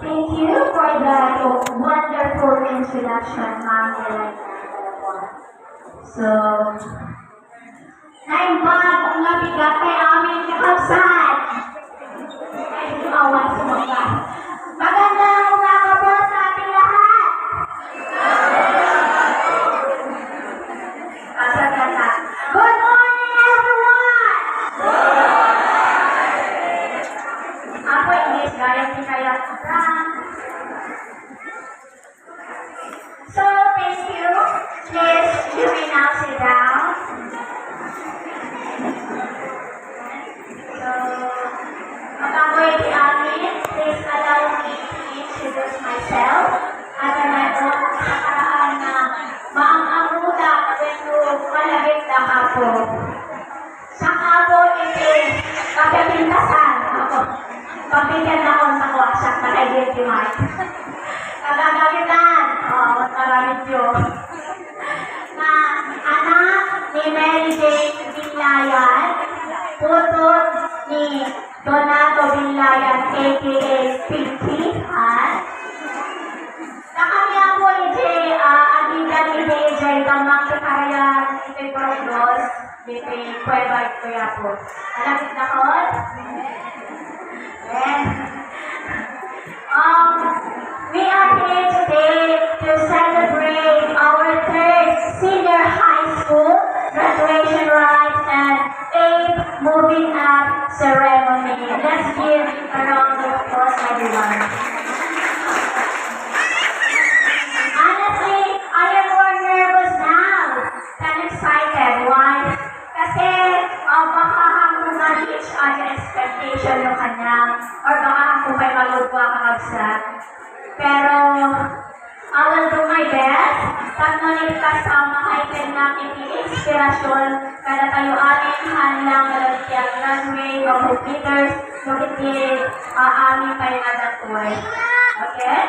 Thank you for that wonderful introduction, Ma'am Elena. So, naimbag ang nabigat kay aming kakabsat. Ay, awan sumaga. Magandang umaga po sa ating lahat. Pasagata. Good morning, everyone! Ako, English, gaya ni kaya. So, thank you. Please, you may now sit down. So, makagoy di amin, please allow me to introduce myself. At ano, sa paraan na maang-aruda kapito malagit na ako. Sa ako, iti kapipintasan ako. Pagpigyan ako sa kuwasak na identified. Kagagagitan, maraming Diyos. Na anak ni Mary Jane Binlayan, putod ni Donato Binlayan, a.k.a. Pinky, na kami ako iti adidan iti iti tamang kikarayan iti Prodos, iti Cueva ito yapo. Alagit na ko? We are here today to celebrate our third senior high school graduation rites and 8th moving up ceremony. Let's give a round of applause, everyone. Honestly, I am more nervous now than excited. Why? Kasi baka kung ma-reach ang expectation ng kanya or baka kung may malugwa kakabsat. Pero, I will do my best. Pagnulit kasama kaitin ng iti-inspirasyon kada tayo ating hanlang malagyan runway, computers, yung iti-aming tayo nadatuloy. Okay?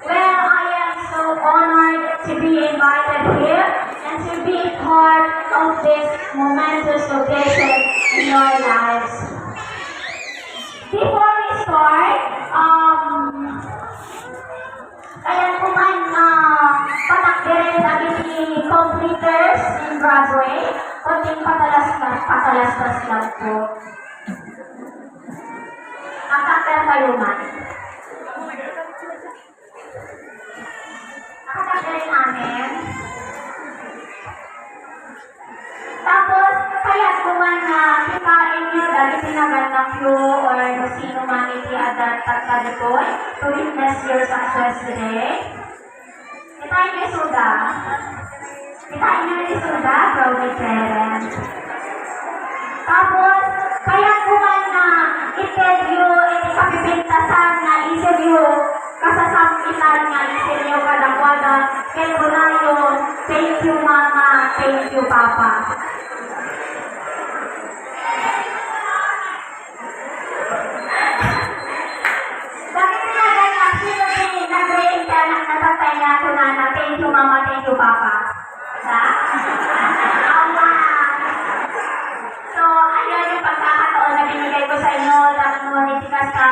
Well, I am so honored to be invited here and to be part of this momentous occasion in your lives. Before we start, kaya po man patakdirin ang completers in Broadway, kunting patalastas lang po. Nakakita kayo man. Nakakita namin. Tapos, kaya kung man kikain nyo, dahil sinaganap nyo or sino man iti-adat at kalikoy to witness your success today. Kitain nyo suda. Kitain nyo yung suda, proudly parents. Tapos, kaya kung man iti-nyo, iti-kapipintasan na isi-nyo, kasasampitan nga isi-nyo kadakwada, kay Bunayo, thank you mama, thank you papa. Thank you mama, thank you papa. So, ayan yung pagkakataon na binigay ko sa inyo dahil manitikas ka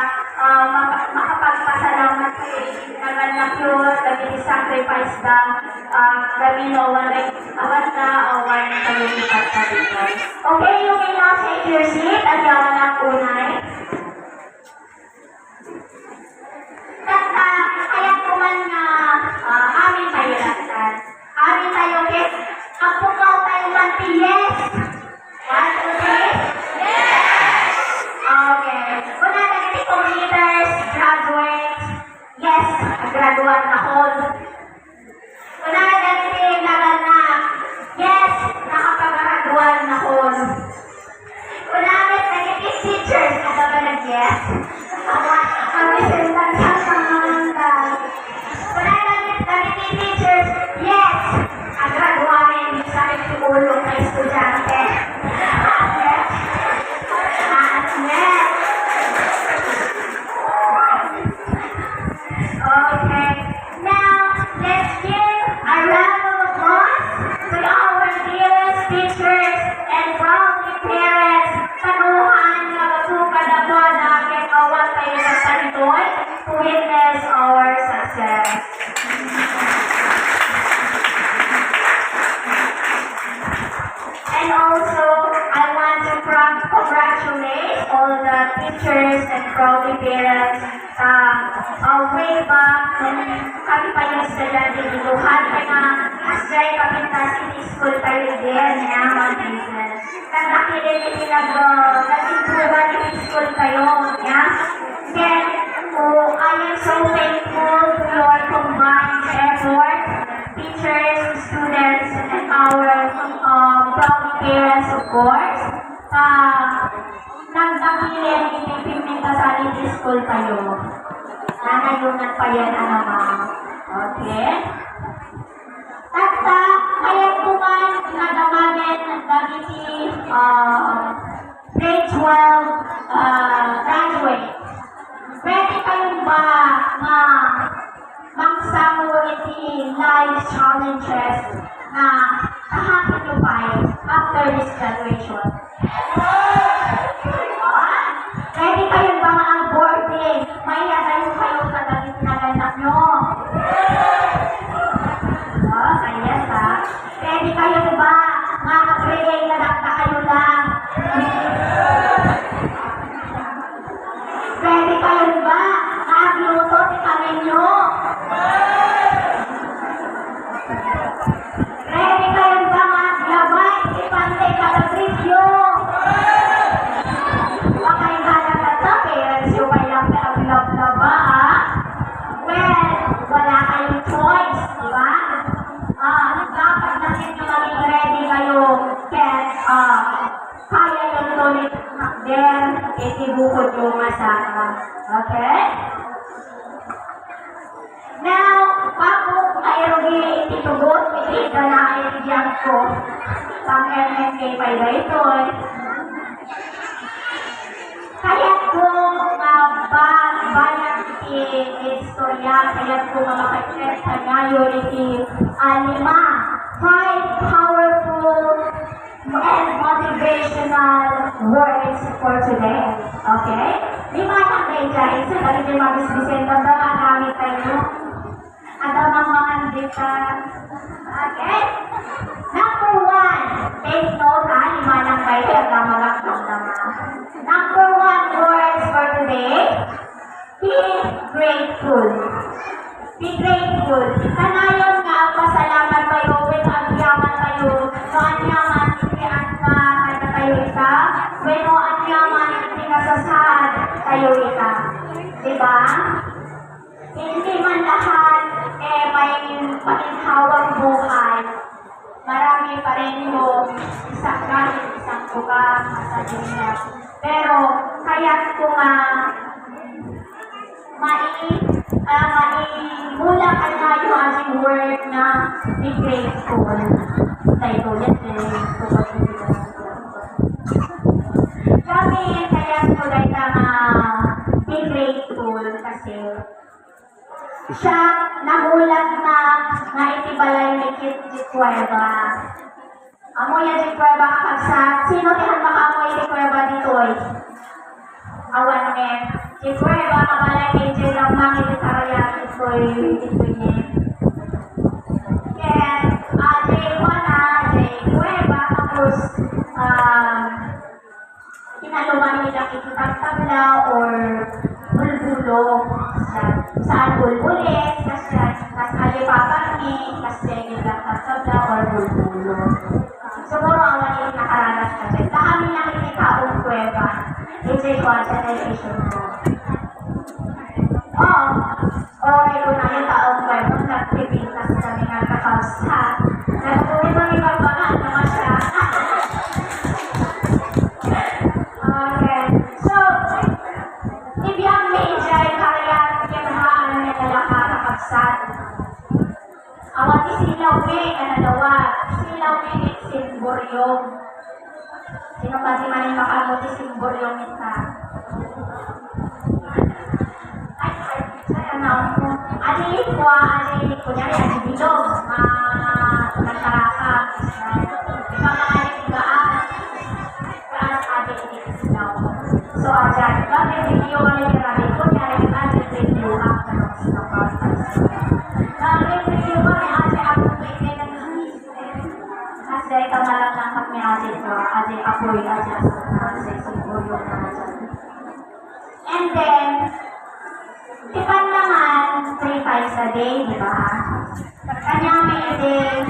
makapagpasalamat ko naman na pure, nag-sacrifice lang gamino, awan na kalulipat ka dito. Okay, you may now take your seat at yawan ang unay. Kaya kuman na amin tayo lagtan. Amin tayo kit. Ang pukaw tayo man yes. 1, 2, 3. Yes! Okay. Una naging completers, graduates. Yes, graduate na ko. Una naging naganak. Yes, nakapag-graduate na ko. Una naging teachers, nagaganag yes. Kami sintan sa pangalangan. Una naging teachers, yes. Ang graduating sa ulong na estudyante. way back, nung kami pa yung estudyante dito, hali na asjay kami na city school tayo din, na mga business. Nagkakilin nila nag-improve yung school kayo, ya. Then, I am so thankful to your combined effort, teachers, students, and our proud parents, of course. Nagdakilin, ipipimenta sa city school kayo. Nanayunan pa yan, ma'am. Okay? At kaya po man nadamagan dahil si grade 12 graduate. Pwede kayong ba magsamo iti life challenges na kahapon nyo pa after this graduation? Pwede kayong ba ang boarding? May agayon kayo sa dagit na ganap nyo? Pwede kayo ba makapagay na nakta kayo lang? Pwede kayo ba magluto si kami nyo? Pwede kayo ba maglabay si Pantay Kalabrisyo? Baka yung halata parents yung may lab-lab-laba, Well, wala kayong choice, di ba? Dapat na ninyo maging ready kayo kaya yung tulit then itibukod yung masaka. Okay? Now, bago kairogi ititugot, itiga na kayo ko pang MMK pa ito. Kaya ko banyak istorya, kaya ko makakit kanyayo iti 5 powerful and motivational words for today. Okay? 5 ang kaya isa, dahil di mabisbisin ka ba magamit tayo? Ada mga dita. Okay? Number 1, take note 5 lang kayo, agamalak lang naman. Number 1 words for today, be grateful. Be grateful. Kanayon nga, pasalamat kayo, with agyaman kayo, no anyaman, hindi ka tayo isa, when no anyaman, hindi kasasad tayo isa. Diba? Hindi man lahat, may palinhawang buhay. Marami pa rin yung isang kahit isang buka, masabihin. Pero, kaya ko mula ka na yung ating word na be grateful. Tayo ulit kami, kaya ko like be grateful kasi siya nagulat na itibalay ni Kit Kuweba. Amo yan si Kuweba kakagsak. Sino tihan makamoy si Kuweba dito eh? Awan eh. Si Kuweba kabalay kay Jay lang mangit at arayat ito'y niya. Kaya Jay Juana, Jay Kuweba, tapos kinaluman nila kitang tabla or bulbulo. Saan bulbulit, kasi alipapag ni, kasi nilang tabla or bulbulo. Siguro ang walang nakaranas kasi. Kami nakikitaong Kuweba. It's a concentration ko. Okay ko na yung taong Kuweba. Nagpipintas kami nga kakausa. Nagpunin mo yung pagbagaan naman siya. Okay. So, ibiyang major kaya kinhaan na talaka kakabsat. Awan isilaw may kanalawa. Isilaw may simboryong. Sino kasi maning makamot simboryong ita? Adi ko niya rin, adi bilog. Nagtaraka. Pangaligaan. Kaas adi isilaw. So, ajan. Kami video kami kami ko niya rin adi video after ng podcast. Nag-review kami adi ako kasi kamalang lang kami adi ko. Adi apoy adi sa siguro. And then, Si Pan naman, 3 times a day, di ba? Kanya may day,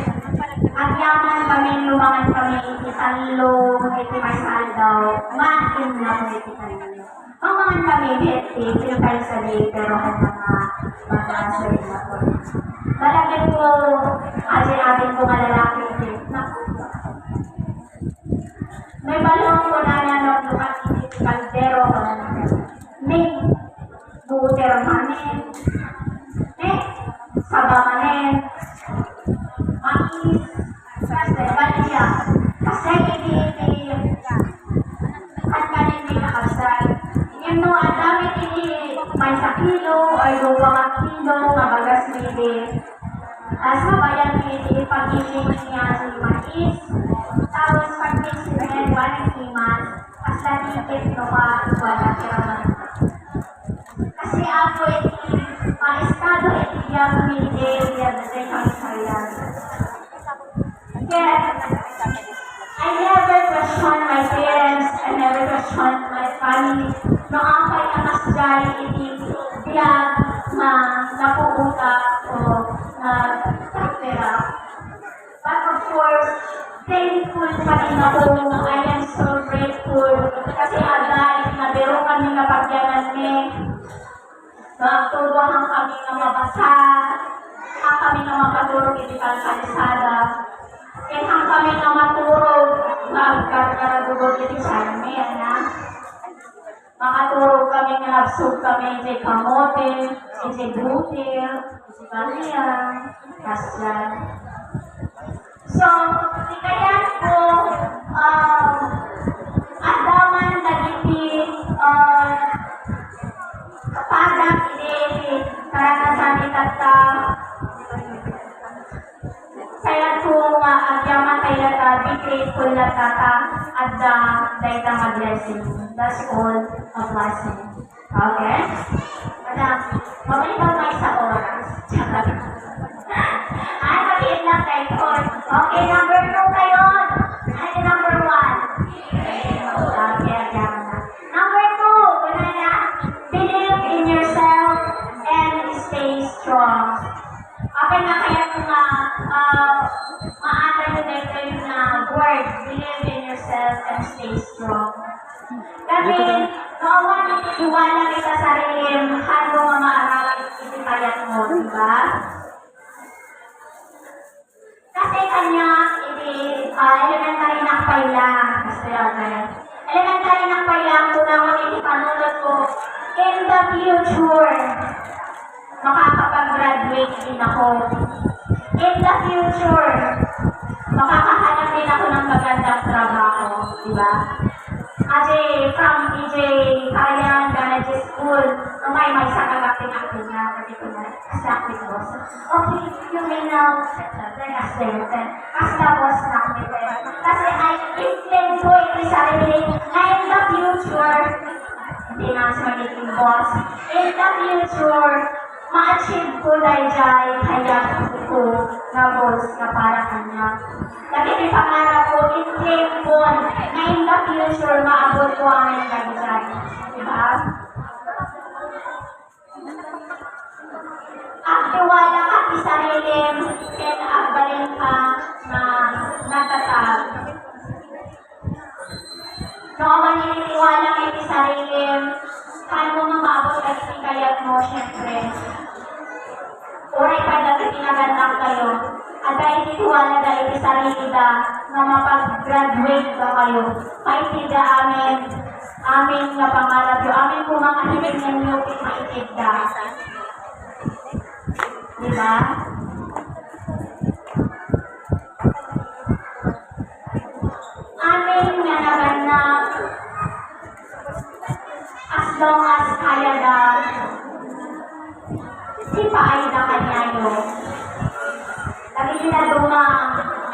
at yaman kami, lumangan kami, isalong, iti masal daw, makin na mo iti kanino. Mamangan kami, iti, 3 times a day, pero handa nga, mag-asal na po. Malagyan ko, atin ko malalaki, iti, naku. May balong ko na nanon, lumakit iti kaldero, may buter manin, sabah manin, mais, kasi baliya, kasi iti at kanin di nakasal. Yung no, ang dami iti may sa kilo, ay 2 kilo, mabagas nili. Sabayan iti pag-ibig niya si mais, tapos pag-ibig niya, 1 kimas, as latipit no ka, wala kiraman. Kasi ako iti estado iti yung hindi yung kami sayan. Yet, I never question my parents, I never question my family. No akay nakasjay iti biyag na napuuta o na pera. But of course, thankful pa rin ako. I am so grateful. Kasi agad, nabiro kami kapagyanan ni nagturuan kami na mabasa, kami na makatulog iti kalsada, kami na matulog, magkarkaragugod iti salmi, makatulog kami na nagsug kami iti kamote, iti butil, iti kaliyan, kasyan. So, ikayan po, adaman dagiti, kapadang ini karanasan itata kaya kung agyaman kaya ta be grateful na tata at dahita mag-blessing. That's all a blessing. Okay? Madam, mabalik tayo sa oras. Ay, mag-iin lang tayo. Okay, number 2 kayo. Ay, number 1. Okay, agyaman na. Number 2, wala na. Believe in yourself and stay strong. Okay na kaya kung maata nyo dito na word, believe in yourself and stay strong. Kasi, nooman itiwala kita sa rin, hando nga maarawin itikayat mo, diba? Kasi kanya, elementary na pailang, kasi elementary na pailang, tunangon itipanulot ko, in the future, makakapag-graduate din ako. In the future, makakahanap din ako ng magandang trabaho, di ba? Kasi from DJ Karayan Ganaji School, may sakagating ako na, kasi ko na, sakit boss. Okay, you may now, kasi boss na ako nito. Kasi I intend ko ito sarili na in the future, hindi na sa magiging boss. In the future, ma-achieve ko dahil kaya ko na boss na para kanya. Lagi may pangarap ko, in-claim ko na in the future, maabot ko ang dahil dyan. Diba? Aktiwala ka sa sarili, and agbalin ka na natatag. Noong maniniwala ka sa sarili, paano mo maabot ka sa kayat mo, syempre. Uray pa dati pinagandang kayo. At dahil itiwala dahil sa sarili na mapag-graduate ka kayo. Paitida amin nga pangarap yun. Amin po mga hibig ninyo maitida. Diba? Amin nga naganap as long as kaya na si paay na kanya yun. Lagi sila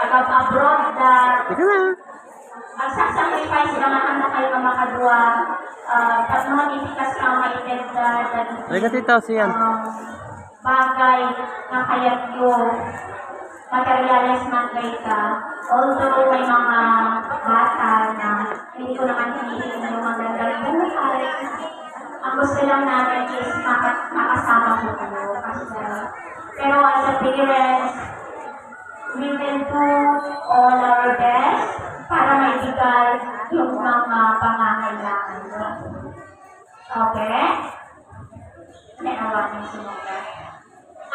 agab-abroad na magsasacrifice sila na kayo na makadwa pag mga itikas ka maited bagay na kayat yun materialize man kayo ka. Although may mga bata na hindi ko naman hinihiling yung magandang buhay, Ang gusto lang namin is makasama ko kayo. Pero as a parents, we will do all our best para maibigay yung mga pangangailangan nyo. Okay? Neawan yung sumunod.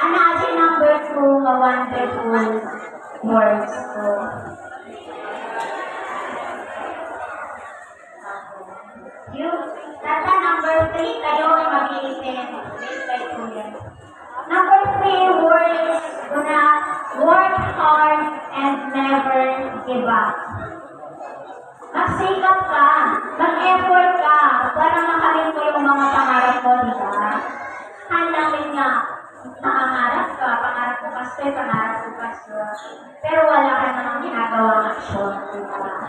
Ano kasi number 2, wonderful words ko. Data number 3, kayo ay mag-iisip. Number 3, words na work hard and never give up. Magsikap ka, mag-effort ka para makamit mo yung mga pangarap mo, di ba? Hanapin nga, nangangarap ka, pangarap mo kasi, pangarap mo kasi. Pero wala ka namang ginagawang aksyon, di ba?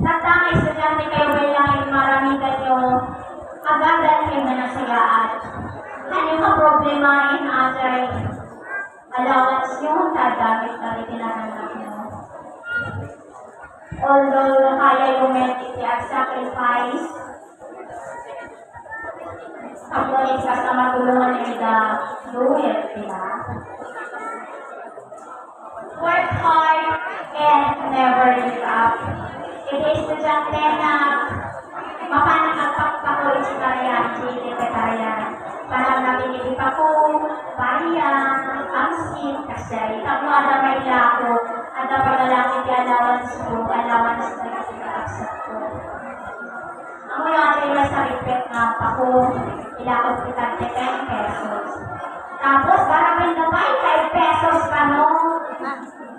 Tatang estudyante kayo bilang maramigan nyo, agadan kayo na nasayaan. Ano yung problemahin atay allowance nyo, tagamit na rin tinanggap nyo. Although kaya yung medicine at sacrifice, kapag ka sa matulungan nila, do it, diba? Work hard and never give up. It is the na mapanakapagpakulit si Tarian, si Secretarian. Parang nabinibig ako, pariyan, angsin, kasi ito ada may lako, ada pagalangit yung allowance na ipinakasap ko. Ang mga atin sa repeat nga ako, ilakot kita 10 pesos. Tapos, parang may napay 5 pesos pa no?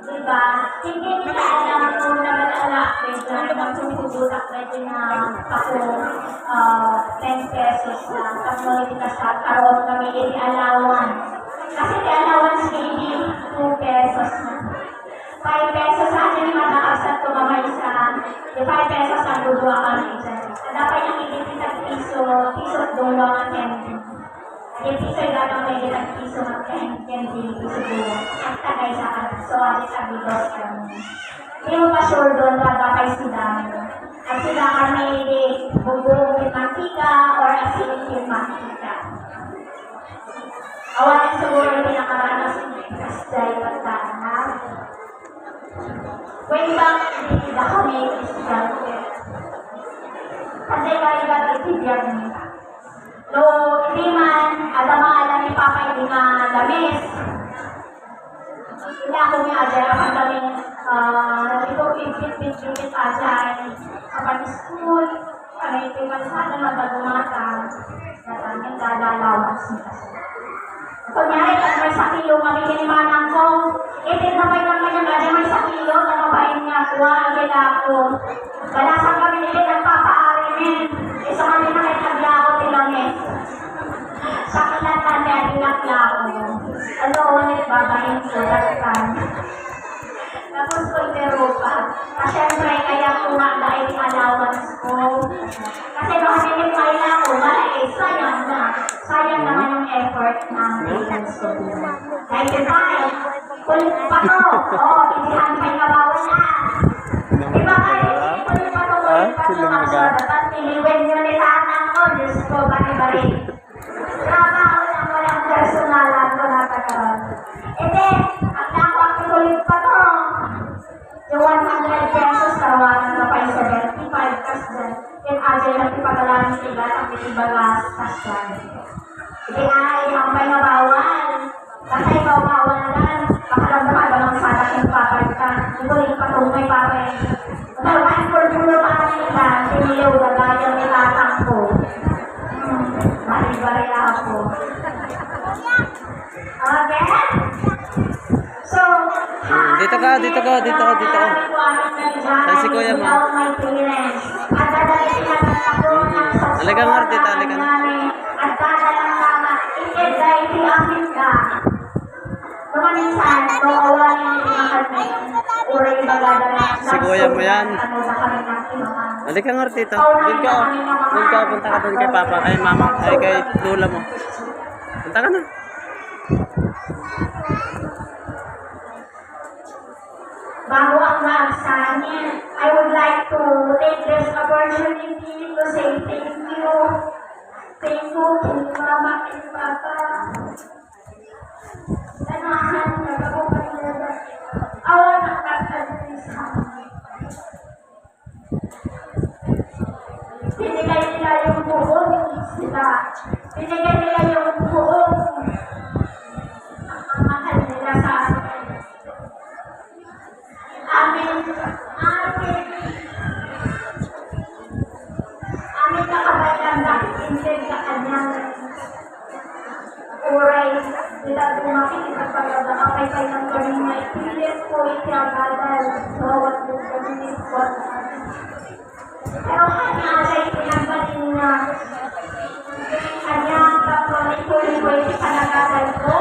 Diba? Hindi nila alam kung nag-alala, pwede na sumusubutak pwede na ako 10 pesos lang. Tapos hindi ka sa karoon kami yung allowance. Kasi yung allowance hindi 2 pesos na. 5 pesos sa atin yung madakasat tumamay sa 5 pesos ang dudwa kami isa. Dapat yung ilisitag piso doon ang 10. Yung piso yung dapat may ilang piso mag-10 piso doon. Ang tagay sa akin. So, alis sa bilos kami. Hindi mo pa sure doon magkakay sila. At sila kami bubong with mantika or asin with mantika. Awalan siguro yung pinakaranas kasi pagtanah. Way back, hindi na kami estudyante. Kasi kaya nag-isibyan niya. So, hindi man, alam ni Papa hindi na lamis. Hindi ako niya agad ang kami ito pipit agad kapag school, panay-tipan sana magagumata na kami dadalawas niya. Kunyari, pag may sakilo kami kinimanang ko, itid na may naman yung gano'n may sakilo, namabahin niya ako, agad ako. Balasan kami nila ng papaarimin, isa kami nakitagla ako tilangis. Sa kilatan niya, tinakla ako. Ano, ulit babahin ko, dagtan. Tapos ko pa. Siyempre, kaya ko nga dahil allowance ko. Kasi nung hinimay na ako, sayang na. Sayang naman yung effort ng parents ko. 95, kulit pa to. Inihan pa yung kabawan na. Diba kayo, kulit pa to. Dapat niliwin nyo ni tatang ko. Diyos ko, bari-bari. Trabaho lang walang personalan ko natagalan. And then, ang nakukulit pa to. Yung 100 pesos, tawanan na pa yung 75 kasi yung agay na ipagalaman sila at itibagas kasi. Hindi ay, hampay na bawal. Kasi ikaw bawal lang. Pakaramdaman ka ng sadak yung papay ka. Ituloy pa itong may papay. Dahil for pulo pa nila, sinilaw gagayang nilatang ko. Bari-bari ako. Okay? So, dito ka. Saan si Kuya mo? Halika nga, Martita, halika na. At dadalang mama, i-edit amin ka. Kumaminsan, awanin yung mga kami. Uri bagadala. Si Kuya mo yan. Halika nga, Martita. Doon ka, punta ka doon kay Papa, kay Mama, ay kay Lula mo. Punta ka na. Bago ang mag-sign, I would like to take this opportunity to say thank you thankful kay Mama and Papa. Tanahan, nagabukan nila. Awan ang tatagin sa amin. Binigay nila yung buong sila. Binigay nila yung buong ang mahal nila sa amin. Amin nakabayang nakikintin sa kanyang oray. Nila tumakita pala nakapay ng kanyang may pilit ko itiagalan sa bawat lugarin ko. Pero kanya ay pinagbalin niya. Kanyang kapalikuloy sa panagalan ko.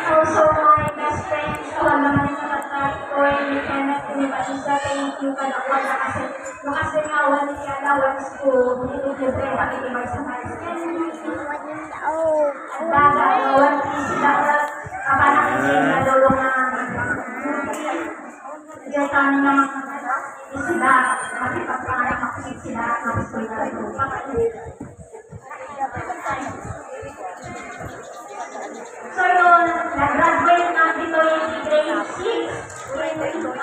Also, my best friend, so naman yung kapatid ko, ni Kenneth, ni Batista, thank you ka na wala kasi nakasingawan niya na once ko, nilibre kami ni Marcia Marcel. At dagawan sila kapanakin din na lulungan. Diyan kami naman sila, makipagpanganak ako sila, mag-school na ito. So yun, nag-graduate na dito yung grade 6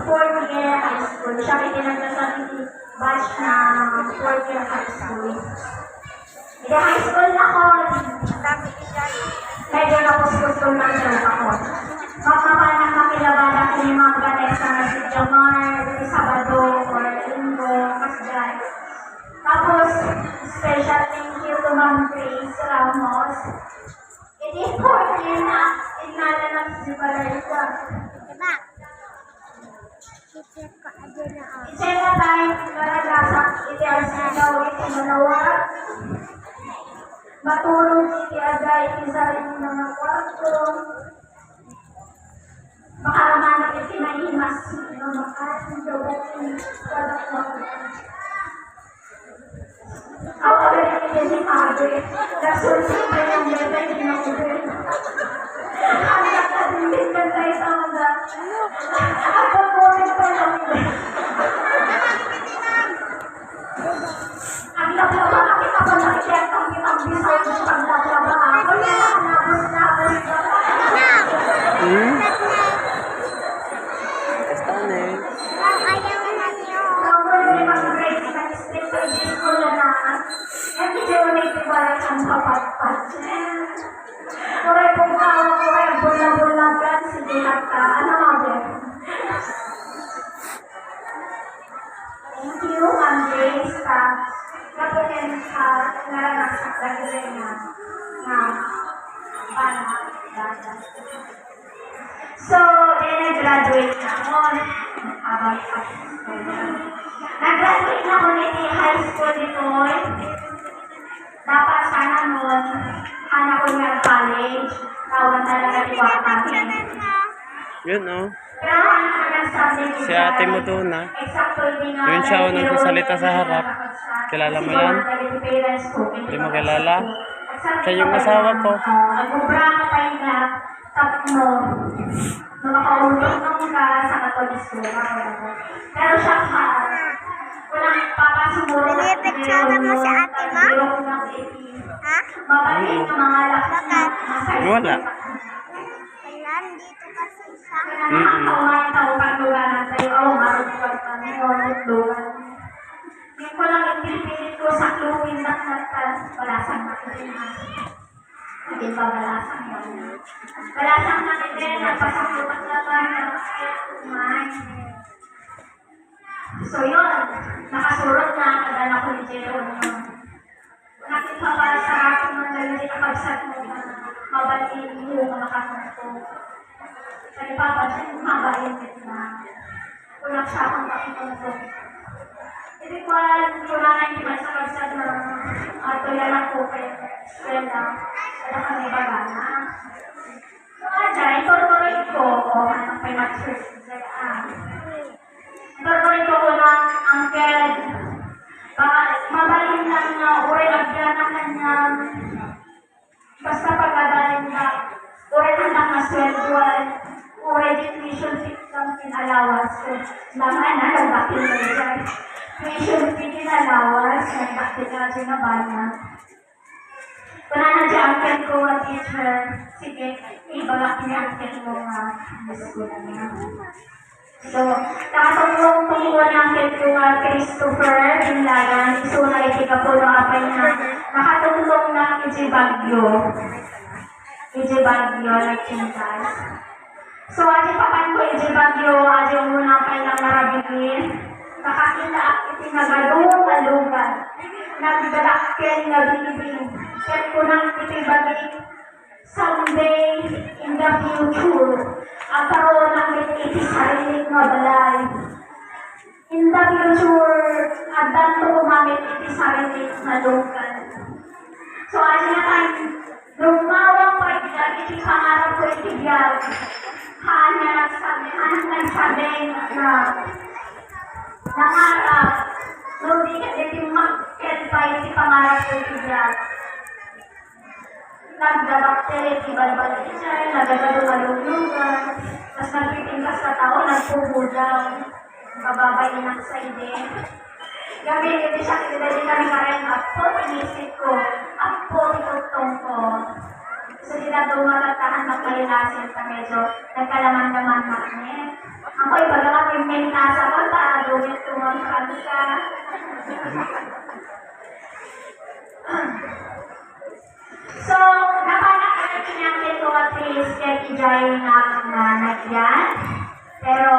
4th year high school. Siya pinagda sa batch na 4th year high school. Hindi high school na ako. Medyo napos-pustol ng joke ako. Magpapanak na kilabada ko yung mga Vanessa na si Jamar, si Sabado, or Linggo, Kasday. Tapos, special thank you to Ma'am Grace Ramos. Ini po, inalanak si Balayta. Diba? I-check ko aja na ako. I-check na tayo, naragasak, iti-arsin daw, iti-manawar. Matulog, iti-agay, iti-sarin ng mga kwarto. Makaramanang iti-nahimas, makasin daw, iti-sadak. Ako rin hindi si Padre. Nasulti pa yung bebe, hindi na ube. Ang nakadilig ka tayo sa mga. Ako po rin pa yung ube. Ang lablaba, nakita ko nakikita ang kitang bisay ng paglablaba. Ako yung nakalabos-labos ka. Kastaan eh. Ayaw na niyo. Number 3 mas grade sa district sa school na and hindi mo naitibalik ang kapatpat. Kuray pong tao, kuray bulag-bulagan, sige ka. Ano nga ba? Thank you, Ma'am Grace, sa kapunin sa naranak sa kagilay na panak. So, then nag-graduate na ako. Nag-graduate na ako niti high school dito. Dapat sana noon, anak ko niya college. Tawan talaga ni Wata. Yun oh. Pero ano ka nagsabi niya? Si ate mo doon ah. Exacto, hindi nga. Yun siya ang nagsasalita sa harap. Kilala mo yan? Hindi mo kilala? Siya yung asawa ko. Nag-ubra ka tayo na tatlo. Nakakaulog ng ka sa Catholic school. Pero siya ka, walang papasumuro. Pinipicture mo si ate mo? Ha? Mabalik ng mga lakas na masaya. Wala. Wala, dito kasi siya. Nakakatawa yung tao pagluganan sa'yo. Oh, marunong kami. Lugan. Hindi ko lang ipipilit ko sa kluwin na balasang nakikinig. Hindi pa balasang yun. Balasang nakikinig. Nagpasaklupat na tayo. So yun, nakasurot na. Kadala ko ni Jeron yun. Nakita pa sa akin ng lalari kapagsat mo na mabatiin mo mga kakunto. Sa ipapansin, mabayin na. Ulak siya akong kakunto. Hindi ko alam kung na hindi man sa kagsat na ato yan ako kay Brenda. Kaya kami bagana. So dyan, turutuloy ko. O, anong may mag-search. Turutuloy ko ng angkel. Mabalin lang na uray agyan na kanyang basta pagkadalin na uray anak na swelduan, uray tuition system in allowance ko. Laman na, nagbakin na dyan. Tuition fee in allowance, nagbakin na dyan na bana. Kung na dyan ko ang teacher, sige, ibagakin na ang mo nga. School na niya. So, nakatulong kumuha ng ko nga Christopher Binlagan, iso na itika po ng apay na nakatulong ng EJ Bagyo. EJ Bagyo, like yun guys. So, adi papan ko EJ Bagyo, adi muna pa lang marabigin. Nakakita at itinagalong-alungan. Nagdalakkel na binibing. Kaya ko nang itibagin someday in the future. Ang karoon ng iti sarili nga balay. In the future, adan to kumamit iti sarili nga lukan. So, adi na tayo, lumawang pa iti pangarap ko iti biyag. Hanya nagsabi na nangarap, nung di ka iti makket pa iti pangarap ko iti biyag. Nagdabakter, ibalbal siya, nagdadalungan, tapos nagpipintas sa tao, nagpubulang, bababay ng saide. Gabi, hindi siya kinilali kami karen, ako, inisip ko, ako, itutong ko. So, di na dumaratahan na palilasin sa medyo, nagkalaman-laman makne. Ako, iba lang ako yung menasa ko, dumit tumangkan siya. So, napanak ka na kinakit ko at least kaya ijay na nagyan. Pero,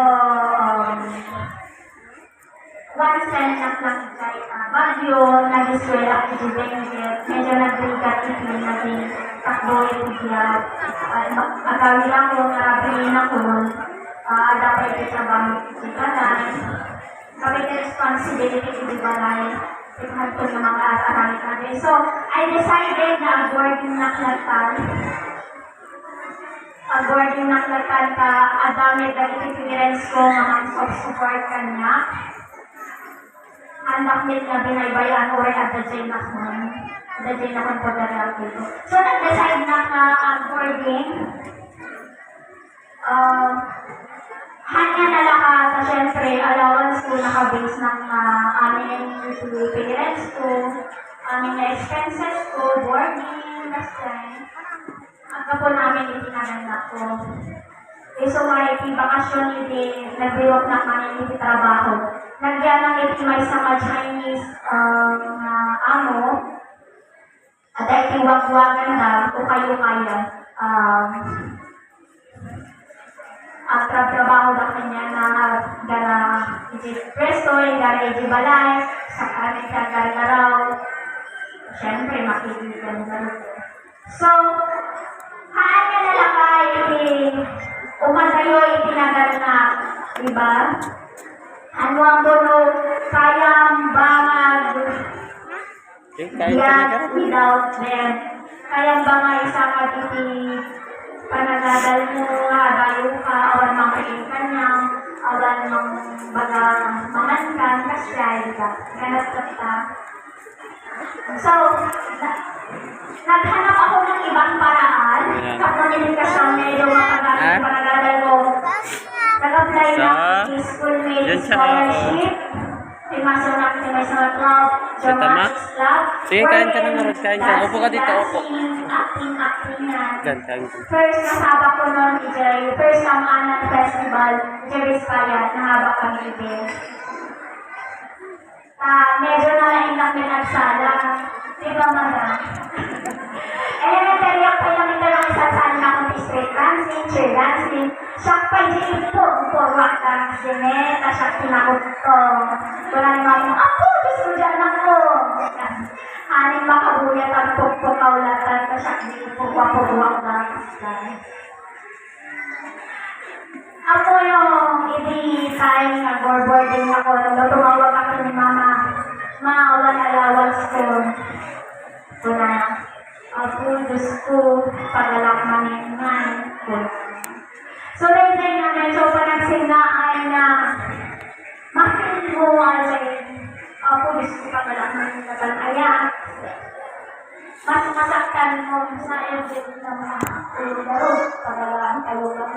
once time na lang ijay bagyo, nag-iswela at ijibengit, medyo nag-brigat ito, naging takbo ito siya. Agawi lang ko, narabihin ako, dapat ito sa bang isigalan. Kami na responsibility ito balay. Ito na mga arami kami. So, I decided na boarding naklatan. Boarding naklatan ka, adami dahil experience ko nga mag-support kanya. Anak nila binaybayan o rin at the jail na kung po dahil ako. So, nag-decide na ka ang boarding. Hanya na lahat, syempre, allowance ko nakabase ng aming parents ko, aming expenses ko, boarding, kasi agka po namin itinaganda ko. So, may bakasyon hindi, nag-birok na kami hindi trabaho. Nagyan ng itimay sa mga Chinese amo, at ay tiwag-wagan na, o kayo kaya, ang trabaho na kanya na gana presto, gana balay, sa kanin ka gana raw. Siyempre, makikigan na rin. So, haan ka nalakay, umatayo, itinagal na, diba? Ano ang bono, kayang bangag, yan, without them. Kayang bangag isang iti panagdadal mo, agayo ka, awan mang kainkan niya, awan mang baga mamankan, kasyay ka, ganat ka. So, naghanap ako ng ibang paraan, sa komunikasyon medyo makagamit panagdadal ko. Nag-apply na schoolmate scholarship, Timasunat Club, Dramatics Club. Sige, kain ka na marot, kain ka. Upo ka dito, upo. Acting na. Gan, kain ka. First, nasaba ko noon, first ang Anat Festival, Jerry's Kaya, nahaba kami din. Medyo nalain lang din nagsala. Diba, madam? Elementary ako yung ito lang isasal na akong street dancing, chair dancing. Siya pa yung forward dancing eh. Tapos siya tinakot ko. Wala naman mo, ako, gusto dyan ako. Haning makabuyat ang pagpapawlatan. Tapos siya pagpapawag dancing. Ako yung time na boarding ako. Nung tumawag ako ni mama. Wala allowance ko. Wala. Ako gusto pagalakmanin ko. So, then na medyo panagsinaan na makilin mo ako gusto pagalakmanin ka lang. Kaya, mas masaktan mo sa edit na mga laro. Pagalaan kayo lang.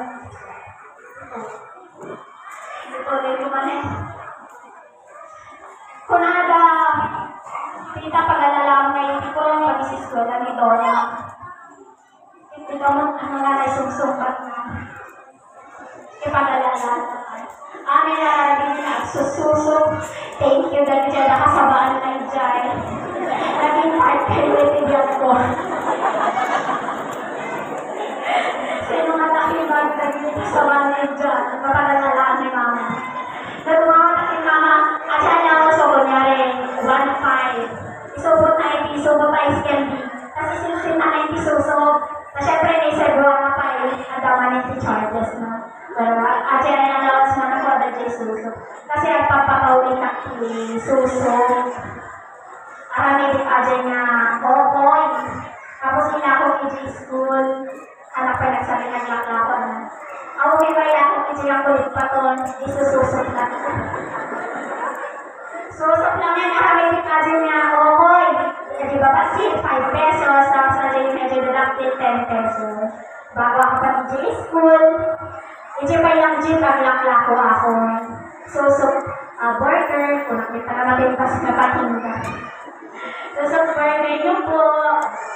ulit ko man eh. Kunada, kita pag-alala may hindi ko lang pag-isiskwela ni Dora. Hindi ka mo, ano nga na sumsumpat na. Ipag-alala. Amin na narating na sususok. Thank you, dahil dyan nakasabaan na dyan. Naging part kayo itibiyan ko. Sino nga nakibag naging kasabaan na dyan. Napag-alalaan ni Mama. Natumawa na si Mama. At sana ako so kunyari, 1-5. Isubot na iti, isubot pa iskendi. Kasi sinsin na iti susok. Na syempre, may segura na pa eh. Adaman iti charges na. Pero, at yan ay alawas mo na ko ada dyan susok. Kasi nagpapakaulit na iti susok. Arami din aja niya, boy. Tapos inako iti school. Anak pa nagsabi naglako na. Ako may kaya ako iti ang kulit paton. Isususok lang. Susok lang yan, arami din aja niya, boy. Di ba kasi 5 pesos, tapos na din medyo deducted 10 pesos. Bago ako pa iti school. Iti pa yung gym, naglako ako. Susok burger, kung nakita ka natin pas na patinda. So, burger yun po.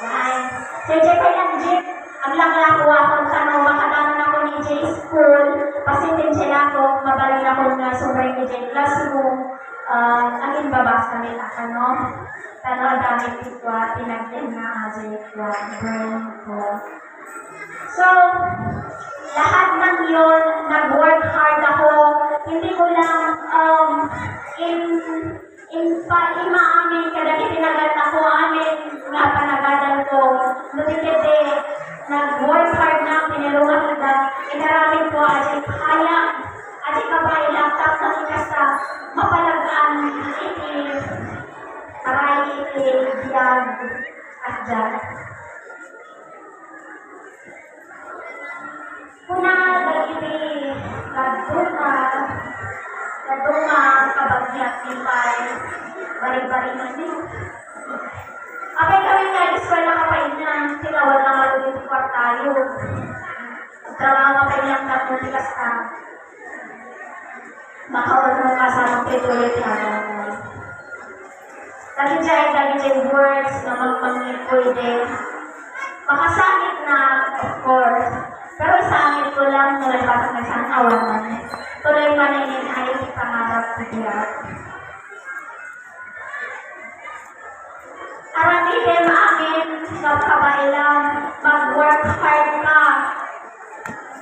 Yan. So, pa yung jeep. Ang laklako ako sa mga makatanan ako ni J School. Pasitin sila ako. Mabaling ako na sobrang ni J Classroom. Ang babasa nila. Tano, dami ito. Tinagin na J Classroom ko. So, lahat ng yun, nag-work hard ako. Hindi ko lang, imaamin kada kitinagat ako amin nga panagadan ko. Nutikete, nag-work hard na, pinalungan kita. Inaramit ko, ati kaya, ati kabay lang, tapos na sa mapalagaan iti, aray iti, biyag, at dyan. Kuna, dagiti, nagdunga, kabagyat, nipay, bari-bari na din. Apay kami nga, iswala ka pa ina, tinawal na malulit kwartayo. Trabaho ka pa inang katunikas ka. Makawal mo ka sa mga pitulit na. Dagi words na magpangit pwede. Makasangit na, of course. Pero isangit ko lang, nalagpasan na isang awanan. Tuloy maninin ay pangarap ko diya. Arami din amin sa kabailan, mag-work hard ka.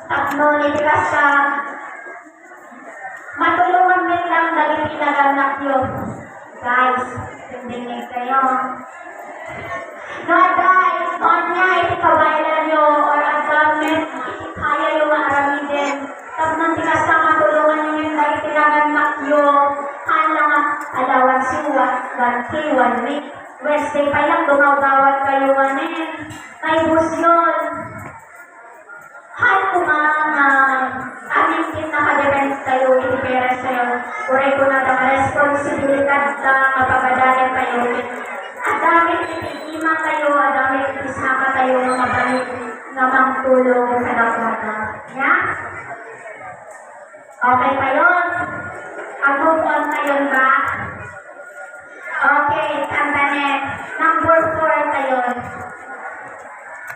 Tatlo nila sa matulungan din lang dahil pinaganak yun. Guys, tindinig kayo. Naday, niya kabailan nyo or ang government, kaya yung arami din. Tapos nanti ka sa matulungan nyo yung dahil pinaganak yun. Halang alawan siwa, 1K, 1 week. Wednesday pa lang, dumawdawat kayo manin. May bus yun. Hay kumangan. Amin din nakadepend kayo, itiperes kayo. Uray ko na ang responsibilidad na mapagadalan kayo. At dami itima kayo, at dami itisama kayo ng mabalik na mangtulong sa dakwata. Ya? Okay pa yun? Agupon kayo ba? Okay, tandane. Number 4 tayo.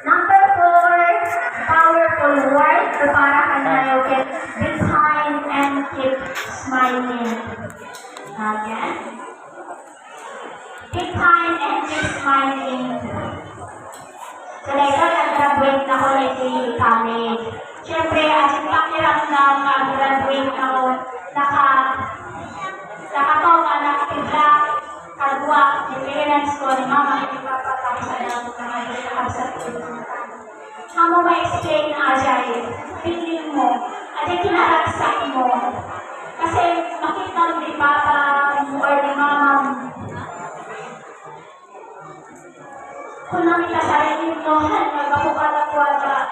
Number 4, powerful word para kanya okay. Be kind and keep smiling. Again. Be kind and keep smiling. So, later, nag-graduate na ko sa college. Siyempre, as in pakiramdam, mag-graduate ako, nakatawa, nakatibla, kagwa, experience ko ni Mama, hindi papatapos na sa Kamu ma-explain na ajay, feeling mo, ajay kinaragsak mo. Kasi makita mo ni Papa or ni Mama mo. Kung nakita sarili mo, nagpapukalagwada,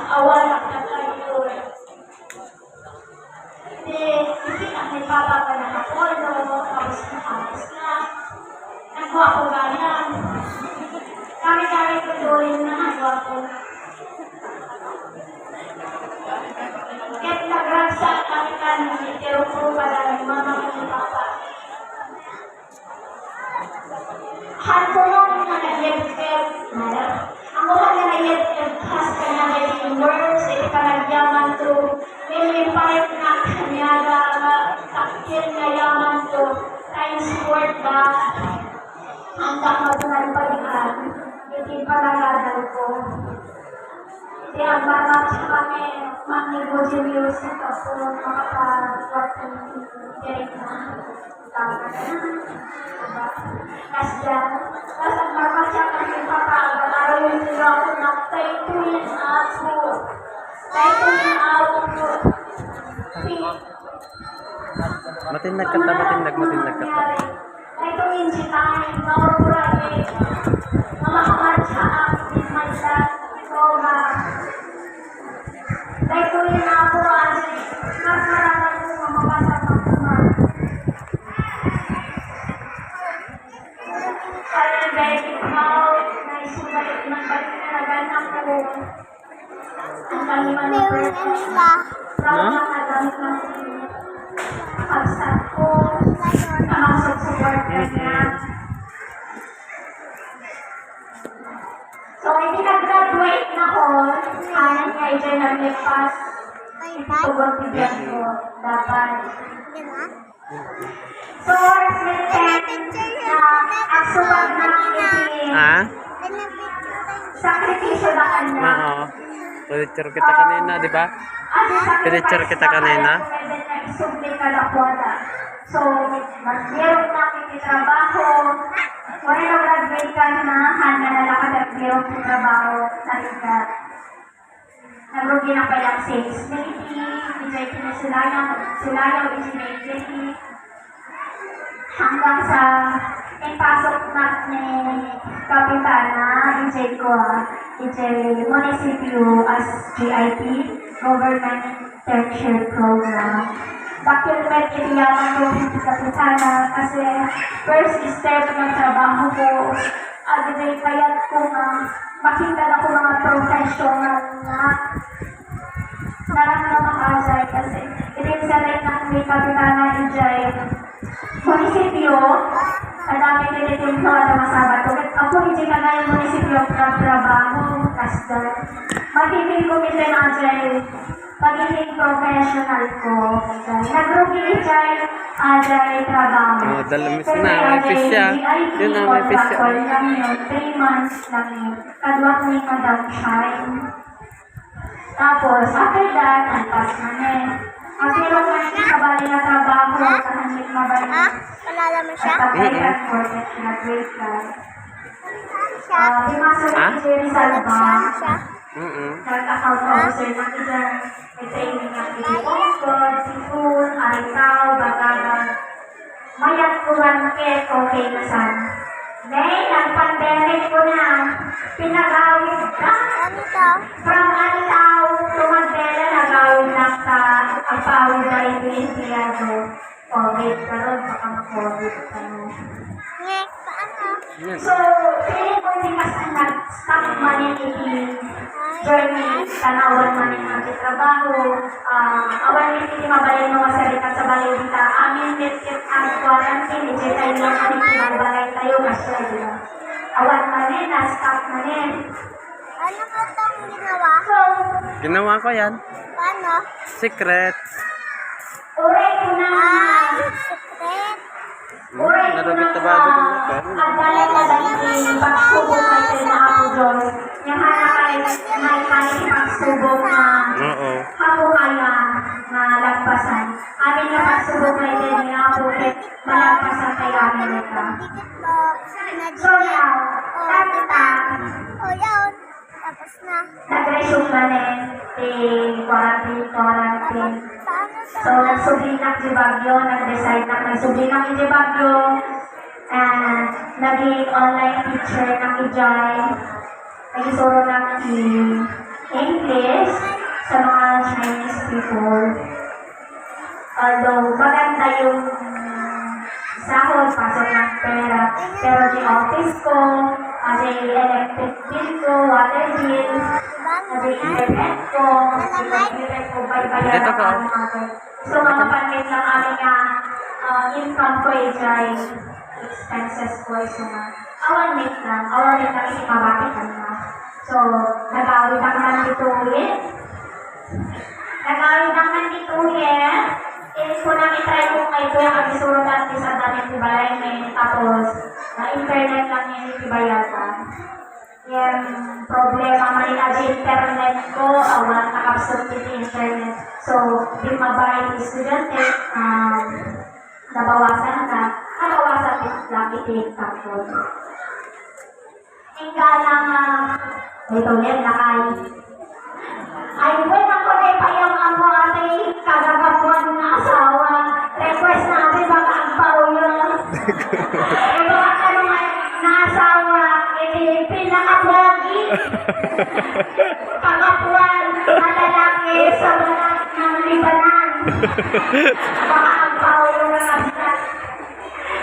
awalak na kayo. Hindi ni Papa pa nakapolo, tapos na. Nagwapo ganyan. Kami-kami tutuloy na nagwapo. Kahit nagragsak kami paglaladal ko. Kasi ang bata kami, mag-negosyo ito po, makapag-work ng direct na tama na. Diba? Kasi tapos ang bata siya kami papag-araw yung sila ako ng taituin ako. Taituin ako. Matinag ka ta, matinag ka ta. Taituin si tayo, maururali. Mamahamarcha ang ismaitan. Roma. Taituin ako kasi mas marami ko mamabasa ng kuma. Kaya very proud na isubalit ng balikan ako. Ang kaliman ng nila. proud na nagamit ng pagsak ko. Namasok sa worker niya. So, hindi nag-graduate na ko. Kaya niya i-generate Bye-bye. tugong bigyan ko. Dapat. Diba? So, respected na ang suwag na itin. Ha? Pinapicture tayo. Sakripisyo na kanya. Oo. Picture kita kanina, di ba? Pinicture kita kanina. Isubli ka na po na. So, meron na trabaho. Wala na graduate ka na, handa na lang ka meron ng trabaho sa ikat. Nagrugi na kayang sales lady, enjoy ko na sila yung engineering hanggang sa ipasok na ni Kapitana, enjoy ko, enjoy munisipyo as GIP, Government Internship Program. Document iniyaman ko si Kapitana kasi first step ng trabaho ko, agad payat ko na makita na ko mga professional na naramdaman Ajay kasi itinsanay na ni Kapitana Ajay munisipyo, kadami tinitin ko na masabat ko. Ako hindi ka na yung munisipyo ng trabaho, kasdan. Matipin ko minsan Ajay, pagiging professional ko. Nagrugi Ajay trabaho. Oh, dalamis na, may fish siya. Yun na, may fish siya. Lang yun, 3 months lang yun. Kadwa ko yung Madam Shine. Tapos, after that, antas na eh. Ang pero ko yung kabali na trabaho, kahamit mabali. Ha? Palala mo siya? At tapos, at graduate ka. Siya? Dimasok Ha? si Jerry Salva. Siya? Nag-account officer na kita. May training ng Piliponkod, Sipun, Aritaw, Bagagan. Mayat ko lang okay na sana. Dahil ang pandemic ko na, pinagawid ka. Ano to? From Aritaw to Mandela, nagawid lang sa agpawid na ito COVID ka ron, baka ma-COVID ka ron. Ngek, paano? So, feeling ko hindi kasi nag-stop man yung journey, tanawan man yung ating trabaho, awan yung hindi mabalay mga salita sa balay dita, amin net ang quarantine, hindi tayo lang kami balay tayo kasi diba? Awan man yun, na-stop man yun. Ano ka itong ginawa? So, Ginawa ko yan. Paano? Secret. uray ko na, Secret. uray ko Narabit na na bago ko na. ang balay na dahil pagsubok natin na ako, Diyos. Yung hanakay, may pagsubok na Oo. ako kaya na lagpasan. Amin na pagsubok na din niya ako malagpasan kaya amin ito. Dikit mo. So now, tata, O yun. Tapos na. nag-resume na rin, quarantine. Paano to? So, nagsublinak si Bagyo, nag-decide na nagsublinak si Bagyo, and naging online teacher ng Ijay, nag-isuro ng English sa mga Chinese people. Although, maganda yung sahod, pasok ng pera, pero di office ko, di electric bill ko, water bill, di internet ko, di computer ko, baybayan Dito ang ka. ano ako. So, mga panlit lang aming income ko ay expenses ko ay suma. Awan mate lang isimabakitan na. So, nag-awit ang nandituhin. Nag-awit ang nandituhin. Kung nakitry ko kayo ko yung abisuro natin sa dati si Balay may tapos na internet lang yung ibayatan. yung problema man sa internet ko, wala nakapsot sa internet. So, di mabay estudyante, nabawasan ka, nabawasan lang iti-TikTok ko. Hingga lang, ito yan, ay, wait ako na ipayang ang mga ating kagagapuan na asawa. Request natin baka ang paulo. Ito ang ano na asawa, pinakapwagi. Pagapuan na lalaki sa mga ng libanan. Baka ang paulo na asya.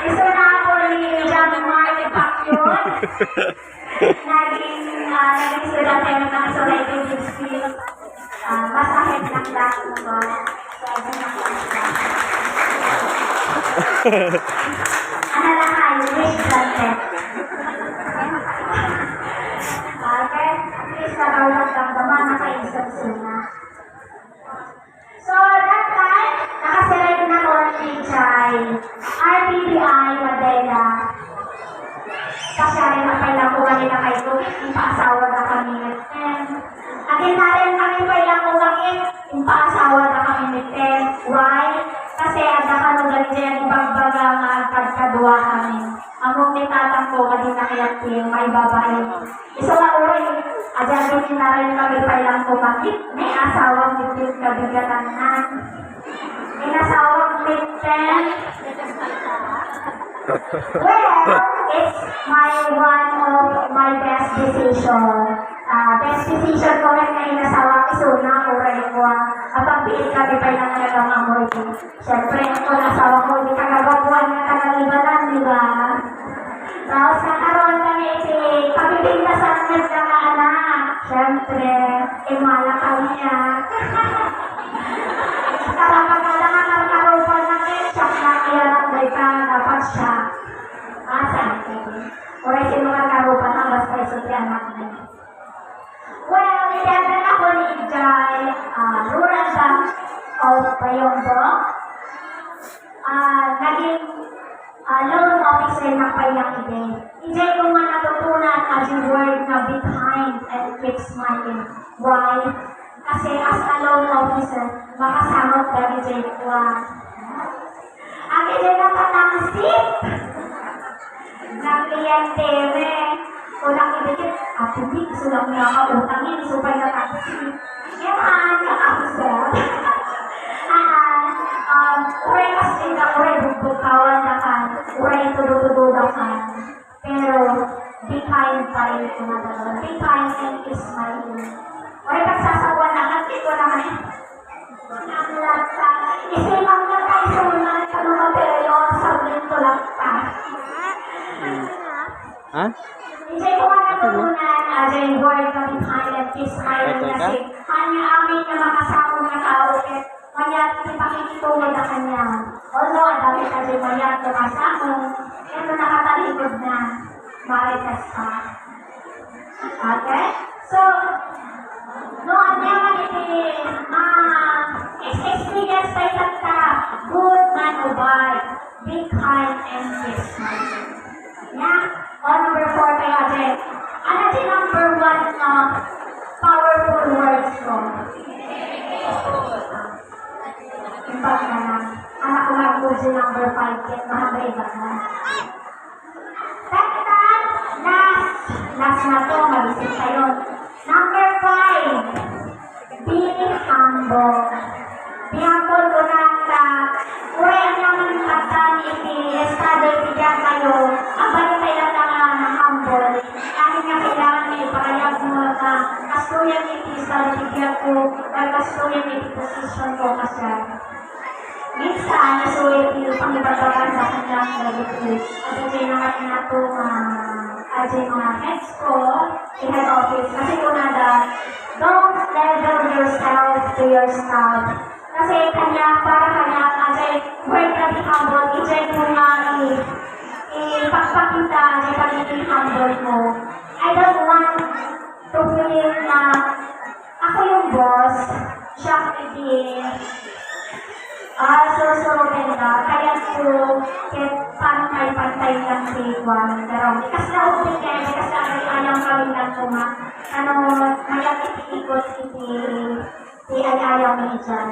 Gusto na ako ni John Mark Pacquiao. Naging sila tayo ng Soleil Skills. Masahit lang lahat mo. Ano lang kayo, wish content. Okay? At least nakawag lang naman, nakaisap sila. So, that time, nakaselect na ko ni Chay, RBBI Madela. Kasi rin ang pailang ko kanina kay Luke, ipaasawa na kami ni Ten. Akin na rin kami pailang ko kami, ipaasawa na kami ni Ten. Why? Kasi ada ka nung ganito yan, ibagbaga nga pagkadwa kami. Among ni tatang ko, kadi na kaya may babae. Isa na uri, adyan na rin kami pailang ko kami, may asawang nitit kabigatan na. May asawang nitit. Well, it's one of my best decision. Best decision ko rin na inasawa ko na uray ko. At ang piit kami pa yung nagamamoy ko. Siyempre, ako nasawa ko, hindi kagagabuan na kagalibanan, di ba? Tapos nakaroon kami pabibiglasan ng mga anak. Siyempre, malakal niya. Kapag-alangan ng karupan ng ketchup na iyalang ka, dapat siya. Saan kayo? Uray sino ka karupan na basta isot yung anak na. Well, nilagyan ako ni Jai, Rural Bank of Bayombo. Naging loan officer ng Payang Ide. Ijay ko nga natutunan as yung word na be kind and keep smiling. Why? Kasi as a loan officer, makasamot ka ni Jay ko. Ang ijay na patangsip ng kliyente, unang ibigit, hindi gusto lang niya kautangin, supay na tangsip. Yan nakakasot. Uray kasi na uray bugbukawan na ka, uray tududududaw ka. Pero, be kind pa rin ito na dalawa. Be kind and kiss my ear. Uray pagsasawa na, ito naman eh. Nakulat ka. Isipang na tayo sunan ka mga pero, sabihin ko lang ka. Ha? Hindi ko nga natutunan as a word na be kind and kiss my ear kasi kanya amin na makasama na kaukit. Mayat, ipakikitulad na kanya. Although, ang dami kasi mayat na kasama, ito nakatalikod na marites pa. Okay? So, noon naman experience tayo sa good man o bad, be kind and kiss my ear. Yeah? On number 4 tayo agad. Ano din number 1 na powerful words ko? Imbag na lang. Anak ko lang po si number 5. Kaya mahaba iba na. Second, last na to. Malisip tayo. Number 5. Be humble. Be humble ko na ka. Uy, ang naman kata ni Estado Pidyan kayo. Ang balik tayo na humble. Amin nga kailangan may ipakayag mo ka. Kastuyan iti sa Pidyan ko. Or kastuyan iti posisyon ko kasi. Minsan, nasulit yung pangibagagan sa kanyang galit. At ito naman na ito mga heads ko, i-head office. Kasi kung nada, don't level yourself to your staff. Kasi para kanya, kasi word na di humble, i-check mo nga ipagpakita na pagiging humble mo. I don't want to feel na ako yung boss, siya hindi. Susunod na, kaya po, paano may pantay ng si Juan Garong. Kasi na-open kasi ayang kami na po, malapit ikot si ayaw ni dyan.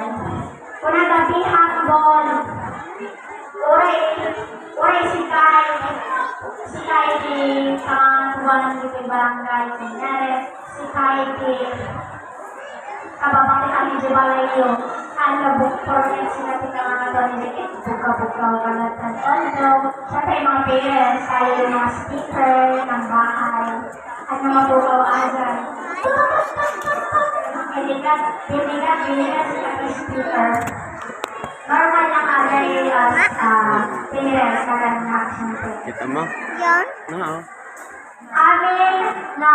Kuna gabi hambol, uray si Kai di Kamantuan di Barangay Kunyari, si Kai di kababang kami di Balayo, ano buktor yan sila di Kamantuan di buka-buka kalatan. Although, syempre mga parents, tayo yung mga speaker ng bahay, at mga bukaw agad. Biligat sila ng speaker. Normal lang agad parents na ganang syempre. Kita mo? Yun. Oo. Amin na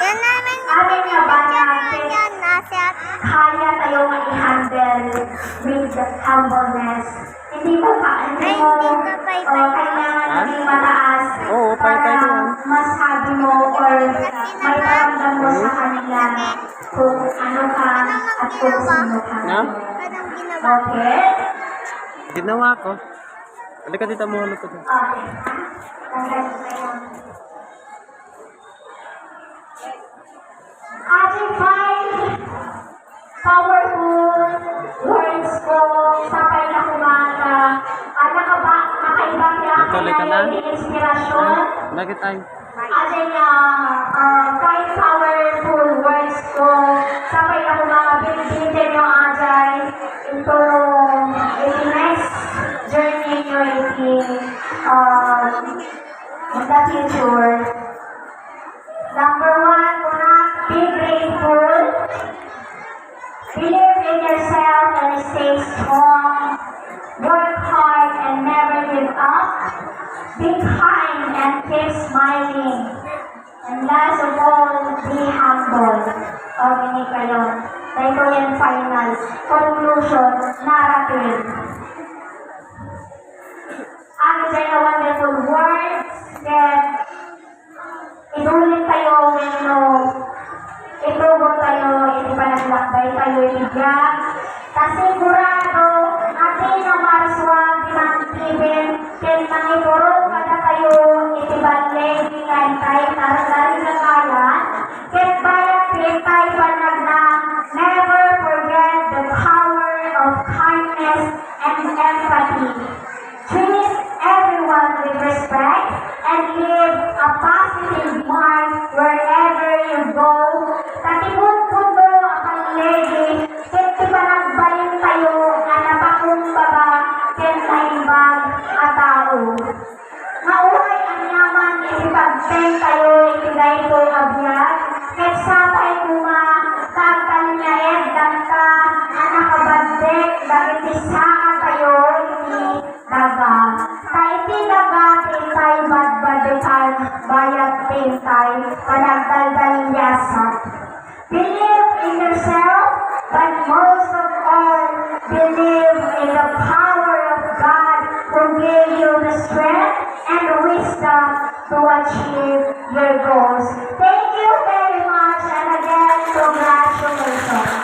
Yan namin ba na yan. Nasa kaya tayo i-handle with humbleness. Hindi ba Ay, hindi ka bye-bye. kailangan Ha? maging mataas Oo, para bye-bye yan. masabi mo or may paramdam mo sa kanila kung ano ka at kung sino ka. Na? anong ginawa? Okay? Ginawa ko. Halika dito mo. Halika dito. Okay. Ganito tayo. Ating five powerful words ko sa umaga. Nakaiba kaya Natuloy ka na? yung inspirasyon. Bakit ay? Ating five powerful words ko sa umaga. Binibigyan nyo ajay ito next journey nyo in the future. Number one, be grateful. Believe in yourself and stay strong. Work hard and never give up. Be kind and keep smiling. And last of all, be humble. O, hindi kayo. Dahil ko yan final. Conclusion, narrative. Ang dyan na wonderful words that inulit tayo when iprobo tayo, hindi pa naglakbay tayo ibigyan. Kasi sigurado, natin na marswag dimangkibin, ken mangipuro kada tayo itibalig, ingay tayo sa kalan, ken bayak pitay panagna, never forget the power of kindness and empathy. Treat everyone with respect and leave a positive mark wherever you go. Tatibot pundo ang lady, kiti pa nagbalin tayo na napakumbaba ken naimbag a tao. Mauhay ang yaman isipagpeng tayo itigay ko abiyag, ket sapay kuma tagtan niya danta na nakabadek dagit isaan tayo iti daga. Taiti daga tintay badbadekan bayat tintay panagdaldan yasat. Believe in yourself, but most of all, believe in the power of God who gave you the strength and the wisdom to achieve your goals. Thank you very much, and again, congratulations.